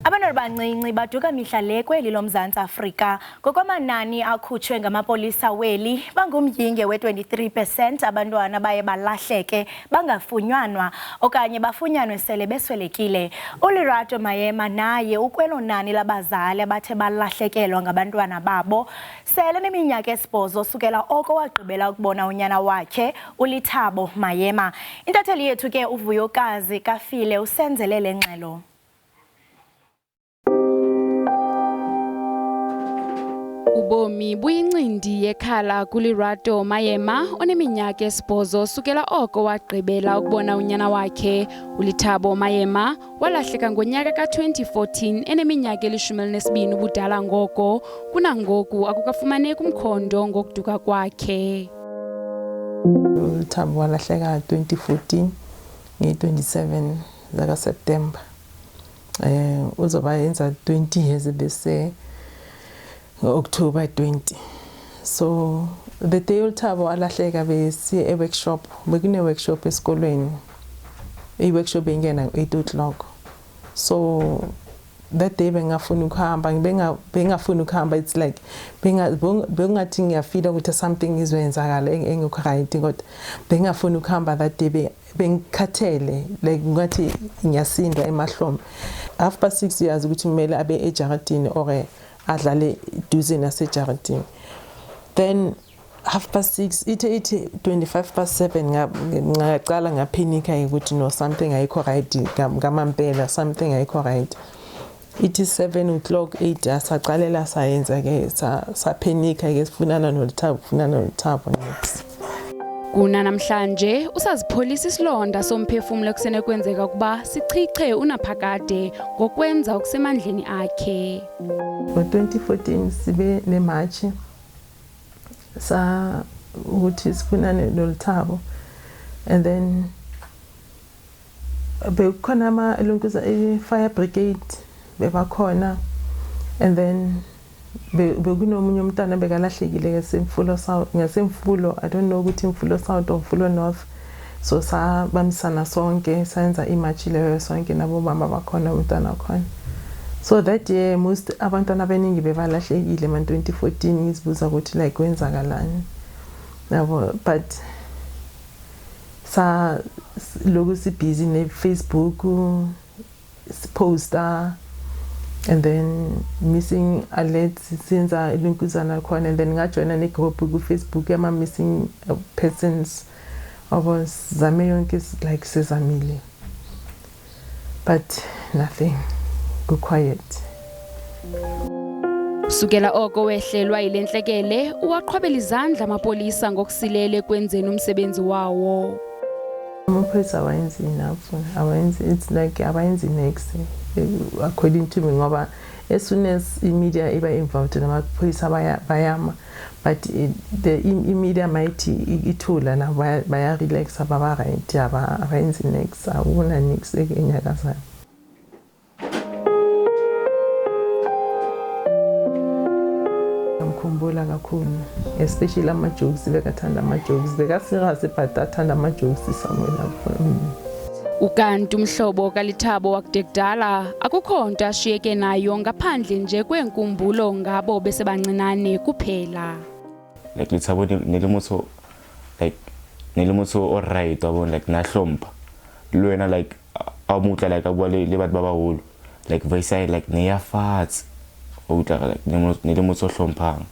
Abantwana abancinci baduka mihla le kweli loMzantsi Afrika ngokwamanani akhutshwe ngamapolisa weli bangumyinge we-23% abantwana baye balahleke bangafunywanwa okanye bafunyanwe sele beswelekile. Lerato Maema naye ukwelo nani labazali abathe balahlekelwa ngabantwana babo sele neminyaka 8 sukela oko wagqibela ukubona unyana wakhe Lerato Maema. Intatheli yethu ke uvuyokazi Kafile usenzele le ngxelo. Ubomi buyincindi yekhala kuLerato Maema oneminyaka 8 sukela oko wagqibela ukubona unyana wakhe Lerato Maema walahleka ngonyaka ka-2014 eneminyaka 12 ubudala ngoko kunangoku akukafumaneki umkhondo ngokuduka kwakhe. Lerato walahleka 2014 nge-27 zaka September. Uzoba yenza 20 years bese October 20. So the day Lerato alahleka besiye workshop, bekune workshop esikolweni. I-workshop ingena 8 o'clock. So that day bengafuna ukuhamba, bengafuna ukuhamba, it's like bengathi ngiyafila ukuthi something izwenzakala engekho right kodwa bengafuna ukuhamba that day bengikhathele like ngathi ngiyasindwa emahlombe. 6:30 years ukuthi kumele abe ejaradini or adlale duze nasejaradini. Then 6:30 ithi 7:25 ngaqala ngaphenika ukuthi no something ayikho right ngamampela something ayikho right. Ithi 7 o'clock 8 asaqalela sayenza ke saphenika ke sifunana noLerato next. Kuna namhlanje usazipholisa isilonda somphefumulo kusene kwenzeka kuba sichiche unaphakade ngokwenza okusemandleni akhe. Ngo-2014 sibe nemarch sa ukuthi sifunane noLerato, and then bekhona amalunguza i-fire brigade bebakhona, and then bekunomunye umntana bekalahlekile ngasemfulo I don't know ukuthi imfulo south or imfulo north, so sabamisana sonke sayenza imarch leyo sonke nabo mama bakhona umntana khona. So that year most abantwana abaningi bebalahlekile man 2014 ngizibuza ukuthi like kwenzakalani yabo, but sa loku si busy ne Facebook poster and then missing alerts since ilunkuzana khona, and then ngajoina ne group ku Facebook yama missing persons was zame yonke like sezamile, but nothing. Quiet. Sukela oko wehlelwa ilenhlekele uwaqhwabela izandla amapolisa ngokusilele kwenzeni umsebenzi wawo. Amapolisa awayenzi enough, awayenzi, it's like awayenzi next according to me ngoba as soon as media iba involved amapolisa bayama, but the media might ithula na baya relax ababa right awayenzi next awuna next enyakaza. Ngikhumbula kakhulu especially ama-jokes bekathanda ama-jokes bekasirasi but athanda ama-jokes somewhere lapho. Ukanti umhlobo kaLerato wakude kudala akukho nto ashiyeke nayo ngaphandle nje kwenkumbulo ngabo besebancinane kuphela. Like Lerato nelimuso alright wabo like nahlompa lwena like amutla like abole le batho ba baholo like voice like neyafatsi nelimuso hlomphanga.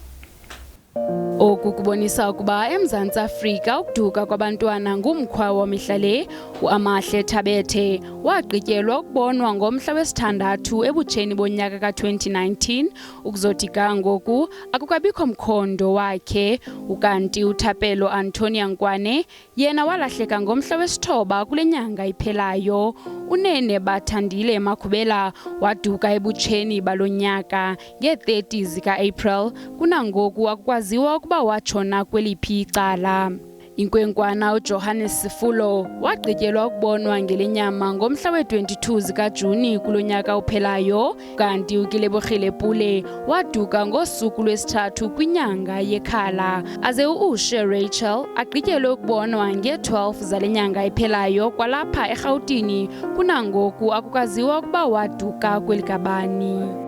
Oku kubonisa ukuba eMzantsi Afrika ukuduka kwabantwana ngumkhwa wamihla le. Amahle Thabethe wagqityelwa ukubonwa ngomhla wesithandathu ebutsheni bonyaka ka-2019 ukuzothi ngoku akukabikho mkhondo wakhe. Ukanti uThapelo Antonia Nkwane yena walahleka ngomhla wesithoba kule nyanga iphelayo. Unene Bathandile Makhubela waduka ebutsheni balonyaka nge-30 zika-April kunangoku akukwaziwa ukuba watshona kweliphi icala. Inkwenkwana uJohannes Sifulo wagqityelwa ukubonwa ngelenyama ngomhla we-22 zikaJuni kulo nyaka uphelayo, kanti uKilebohile Pule waduka ngosuku lwesithathu kwinyanga yekhala, aze uUshe Rachel agqityelwe ukubonwa nge-12 zale nyanga iphelayo kwalapha eRhawutini, kunangoku akukaziwa ukuba waduka kwelikabani.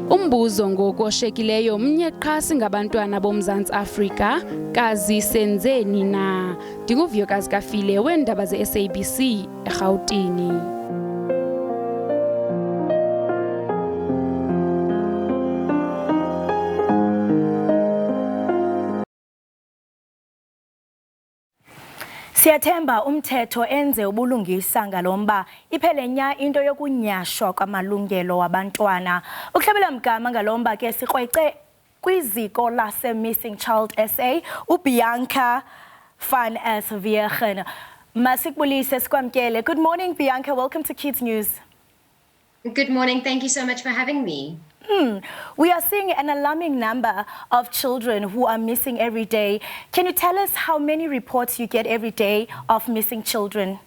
Umbuzo ngoku oshekileyo mnye qha singabantwana boMzantsi Afrika, kazi senzeni na? Ndinguvuyokazi Kafile weendaba ze-SABC eRhawutini. Siyathemba umthetho enze ubulungisa ngalomba iphele nya into yokunyashwa kwamalungelo wabantwana. Ukuhlabela mgama ngalomba ke sikrwece kwiziko lase Missing Child SA uBianca van Esvegen. Masikbulise sikwamkele. Good morning Bianca, welcome to Kids News. Good morning, thank you so much for having me. We are seeing an alarming number of children who are missing every day. Can you tell us how many reports you get every day of missing children?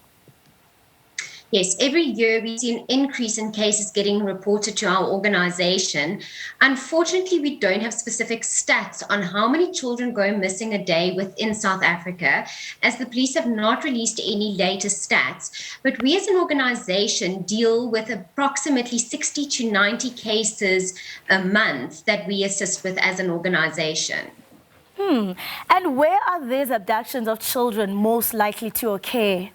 Yes, every year we see an increase in cases getting reported to our organization. Unfortunately, we don't have specific stats on how many children go missing a day within South Africa, as the police have not released any latest stats. But we as an organization deal with approximately 60 to 90 cases a month that we assist with as an organization. And where are these abductions of children most likely to occur?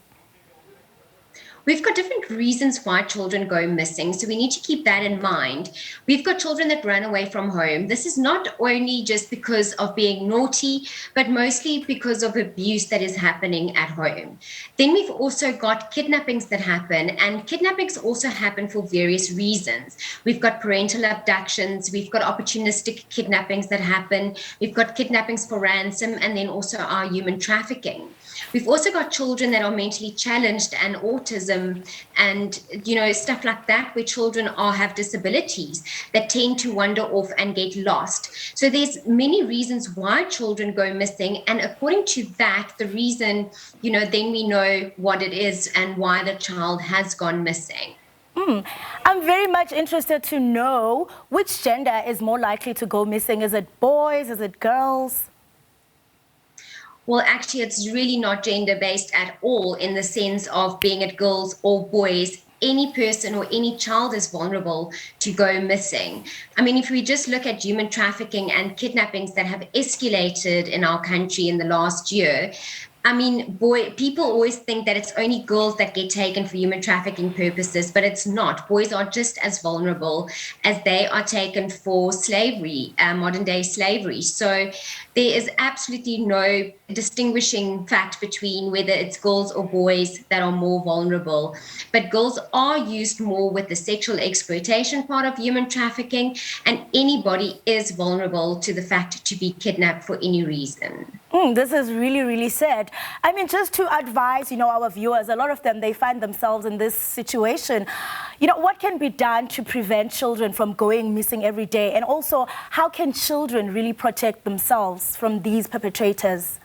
We've got different reasons why children go missing, so we need to keep that in mind. We've got children that run away from home. This is not only just because of being naughty, but mostly because of abuse that is happening at home. Then we've also got kidnappings that happen, and kidnappings also happen for various reasons. We've got parental abductions, we've got opportunistic kidnappings that happen, we've got kidnappings for ransom, and then also our human trafficking. We've also got children that are mentally challenged and autism and, stuff like that, where children have disabilities that tend to wander off and get lost. So there's many reasons why children go missing. And according to that, the reason, then we know what it is and why the child has gone missing. I'm very much interested to know which gender is more likely to go missing. Is it boys? Is it girls? Well, actually, it's really not gender-based at all in the sense of being it girls or boys. Any person or any child is vulnerable to go missing. I mean, if we just look at human trafficking and kidnappings that have escalated in our country in the last year, I mean, people always think that it's only girls that get taken for human trafficking purposes, but it's not. Boys are just as vulnerable as they are taken for slavery, modern day slavery. So there is absolutely no distinguishing fact between whether it's girls or boys that are more vulnerable. But girls are used more with the sexual exploitation part of human trafficking, and anybody is vulnerable to the fact to be kidnapped for any reason. This is really, really sad. I mean, just to advise, our viewers, a lot of them, they find themselves in this situation. What can be done to prevent children from going missing every day? And also, how can children really protect themselves from these perpetrators?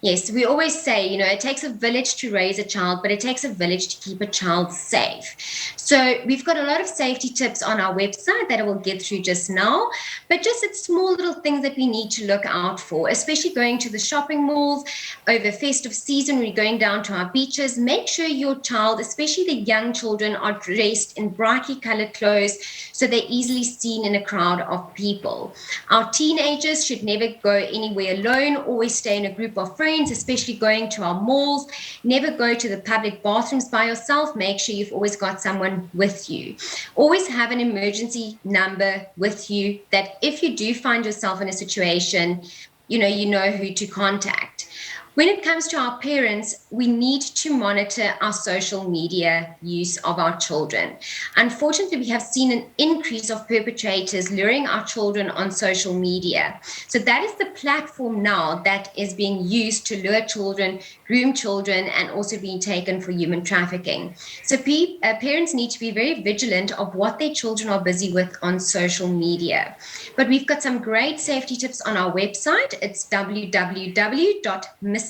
Yes, we always say, it takes a village to raise a child, but it takes a village to keep a child safe. So we've got a lot of safety tips on our website that I will get through just now, but just it's small little things that we need to look out for, especially going to the shopping malls over festive season, when you're going down to our beaches. Make sure your child, especially the young children, are dressed in brightly colored clothes so they're easily seen in a crowd of people. Our teenagers should never go anywhere alone, always stay in a group of friends, especially going to our malls. Never go to the public bathrooms by yourself. Make sure you've always got someone with you. Always have an emergency number with you, that if you do find yourself in a situation, you know who to contact. When it comes to our parents, we need to monitor our social media use of our children. Unfortunately, we have seen an increase of perpetrators luring our children on social media. So that is the platform now that is being used to lure children, groom children, and also being taken for human trafficking. So parents need to be very vigilant of what their children are busy with on social media. But we've got some great safety tips on our website. It's www.missingchildren.org.za.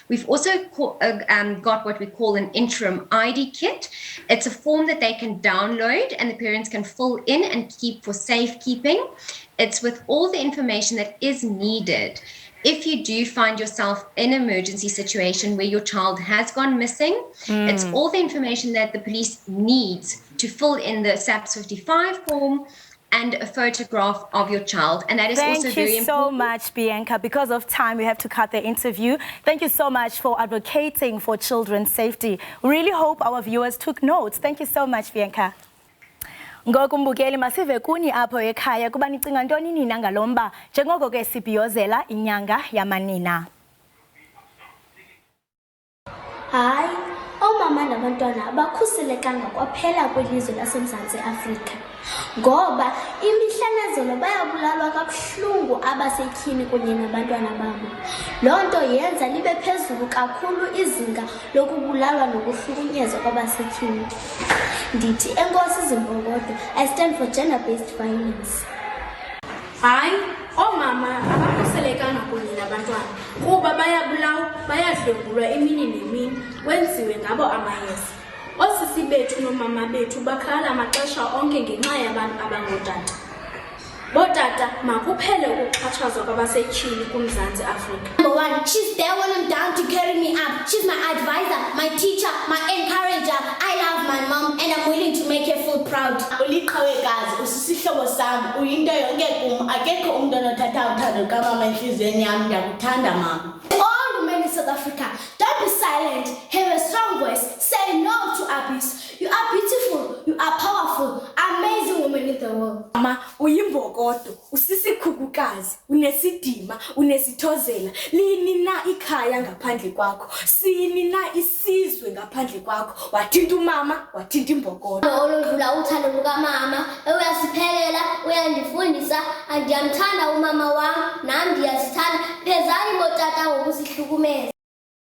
We've also got what we call an interim ID kit. It's a form that they can download and the parents can fill in and keep for safekeeping. It's with all the information that is needed. If you do find yourself in an emergency situation where your child has gone missing, it's all the information that the police needs to fill in the SABC 55 form and a photograph of your child. And that is also very important. Thank you so much, Bianca. Because of time, we have to cut the interview. Thank you so much for advocating for children's safety. We really hope our viewers took notes. Thank you so much, Bianca. Ngoku mbukeli masive kuni apho ekhaya kuba nicinga ntoni nina ngalomba njengoko ke sibhiyozela inyanga yamanina. Hayi, omama nabantwana abakhuselekanga kwaphela kwelizwe laseMzantsi Afrika. Ngoba imihla nezolo bayabulalwa kabuhlungu abasetyhini kunye nabantwana babo. Loo nto yenza libe phezulu kakhulu izinga lokubulalwa nokuhlukunyezwa kwabasetyhini. Ndithi enkosi Zimbokodo, I stand for gender-based violence. Hayi, omama abakhuselekanga kunye nabantwana kuba bayabulawa, bayadlwengulwa imini nemini, wenziwe ngabo amayeza. Osisi bethu nomama bethu bakhala maxesha onke ngenxa yabantu abangootata. Bootata makuphele ukuxhatshazwa kwabasetyhini kuMzantsi Afrika. Number one, she's there when I'm down to carry me up. She's my advisor, my teacher, my encourager. I love my mom and I'm willing to make her feel proud. Uliqhawekazi usisihlobo sami uyinto yonke kum akekho umuntu onothatha uthando kamama enhliziyweni yami ndiyakuthanda mama. All women in South Africa, don't be silent. Have a strong voice. Say no to abuse. You are beautiful. You are powerful. Amazing women in the world. Mama, uyimbokodo, usisikhukhukazi, unesidima, unesithozela. Lini na ikhaya ngaphandle kwakho. Sini na isizwe ngaphandle kwakho. Wathinta umama, wathinta imbokodo. Oludlula uthando lukamama, uyasiphelela, uyandifundisa, andiyamthanda umama wami, nami ndiyasithanda. Phezani botata ngokusihlukumeza.